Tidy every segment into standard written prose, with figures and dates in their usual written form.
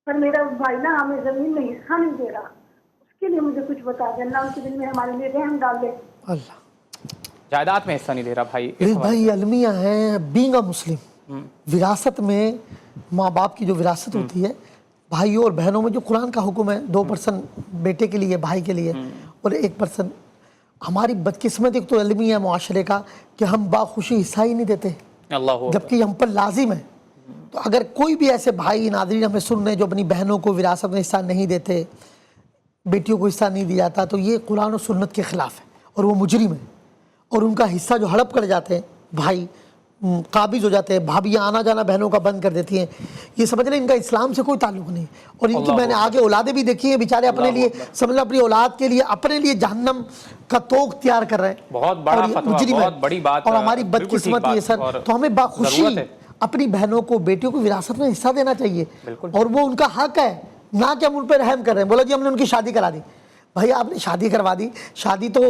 پر میرا بھائی نا ہمیں زمین میں حصہ نہیں دے رہا، اس کے لیے مجھے کچھ بتا دینا، ان کے دل میں ہمارے لیے رحم ڈال دے۔ اللہ جائیداد میں حصہ نہیں دے رہا بھائی، بھائی المیہ ہیں بینگ اے مسلم، وراثت میں ماں باپ کی جو وراثت ہوتی ہے، بھائیوں اور بہنوں میں جو قرآن کا حکم ہے 2% بیٹے کے لیے بھائی کے لیے اور 1%، ہماری بدقسمت ایک تو المیہ معاشرے کا کہ ہم باخوشی حصہ ہی نہیں دیتے جبکہ یہ ہم پر لازم ہے۔ تو اگر کوئی بھی ایسے بھائی ناظرین ہمیں سن رہے جو اپنی بہنوں کو وراثت میں حصہ نہیں دیتے، بیٹیوں کو حصہ نہیں دیا جاتا، تو یہ قرآن و سنت کے خلاف ہے اور وہ مجرم ہے، اور ان کا حصہ جو ہڑپ کر جاتے ہیں بھائی، قابض ہو جاتے ہیں، بھابیاں آنا جانا بہنوں کا بند کر دیتی ہیں، یہ سمجھ لیں ان کا اسلام سے کوئی تعلق نہیں، اور ان کی میں نے آگے اولادیں بھی دیکھی ہیں، بیچارے اپنے لیے سمجھ لیں اپنی اولاد کے لیے اپنے لیے جہنم کا توق تیار کر رہے ہیں، بہت بڑا فتویٰ، بہت بڑی بات، اور ہماری بدقسمتی ہے سر۔ تو ہمیں باخوشی اپنی بہنوں کو بیٹیوں کو وراثت میں حصہ دینا چاہیے، اور وہ ان کا حق ہے، نہ کہ ہم ان پہ رحم کر رہے ہیں۔ بولا جی ہم نے ان کی شادی کرا دی، بھائی آپ نے شادی کروا دی، شادی تو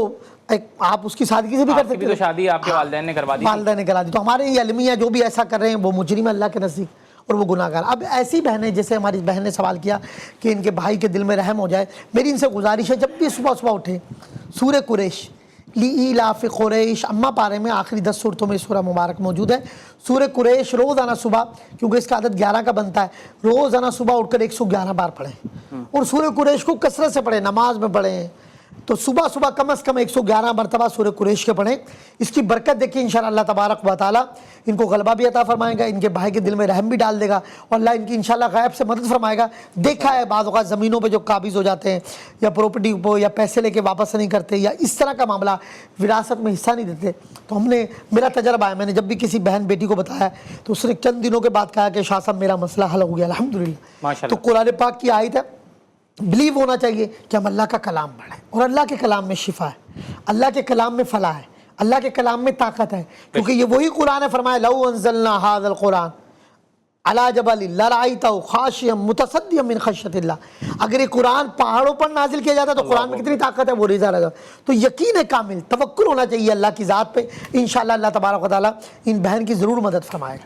آپ اس کی سادگی سے بھی کر سکتے ہیں، شادی آپ کے والدین نے کروا دی، والدین نے کرا دی۔ تو ہمارے یہ المیہ جو بھی ایسا کر رہے ہیں وہ مجرم ہے اللہ کے نزدیک اور وہ گناہ گار۔ اب ایسی بہنیں جیسے ہماری بہن نے سوال کیا کہ ان کے بھائی کے دل میں رحم ہو جائے، میری ان سے گزارش ہے جب بھی صبح صبح اٹھیں سورہ قریش لإیلاف قریش اماں پارے میں آخری 10 سورتوں میں سورہ مبارک موجود ہے، سورہ قریش روزانہ صبح، کیونکہ اس کا عدد 11 کا بنتا ہے، روزانہ صبح اٹھ کر 111 بار پڑھیں اور سورہ قریش کو کثرت سے پڑھیں، نماز میں پڑھیں، تو صبح صبح کم از کم 111 مرتبہ سورہ قریش کے پڑھیں۔ اس کی برکت دیکھیں انشاءاللہ اللہ تبارک و تعالیٰ ان کو غلبہ بھی عطا فرمائے گا، ان کے بھائی کے دل میں رحم بھی ڈال دے گا، اور اللہ ان کی انشاءاللہ غیب سے مدد فرمائے گا۔ دیکھا ہے بعض اوقات زمینوں پہ جو قابض ہو جاتے ہیں یا پراپرٹی کو یا پیسے لے کے واپس نہیں کرتے یا اس طرح کا معاملہ، وراثت میں حصہ نہیں دیتے، تو ہم نے، میرا تجربہ ہے، میں نے جب بھی کسی بہن بیٹی کو بتایا تو اس نے چند دنوں کے بعد کہا کہ شاہ صاحب میرا مسئلہ حل ہو گیا الحمدللہ۔ تو قرآن پاک کی آیت ہے، بلیو ہونا چاہیے کہ ہم اللہ کا کلام پڑھیں، اور اللہ کے کلام میں شفا ہے، اللہ کے کلام میں فلاح ہے، اللہ کے کلام میں طاقت ہے، کیونکہ یہ وہی قرآن ہے، فرمایا لو انزلنا هذا القرآن علی جبل لرأیتہ خاشعا متصدعا من خشیۃ اللہ، اگر یہ قرآن پہاڑوں پر نازل کیا جاتا تو قرآن میں کتنی طاقت ہے، وہ ریزہ رہا۔ تو یقین ہے کامل، توکل ہونا چاہیے اللہ کی ذات پہ، انشاءاللہ اللہ تبارک و تعالیٰ ان بہن کی ضرور مدد فرمائے گا۔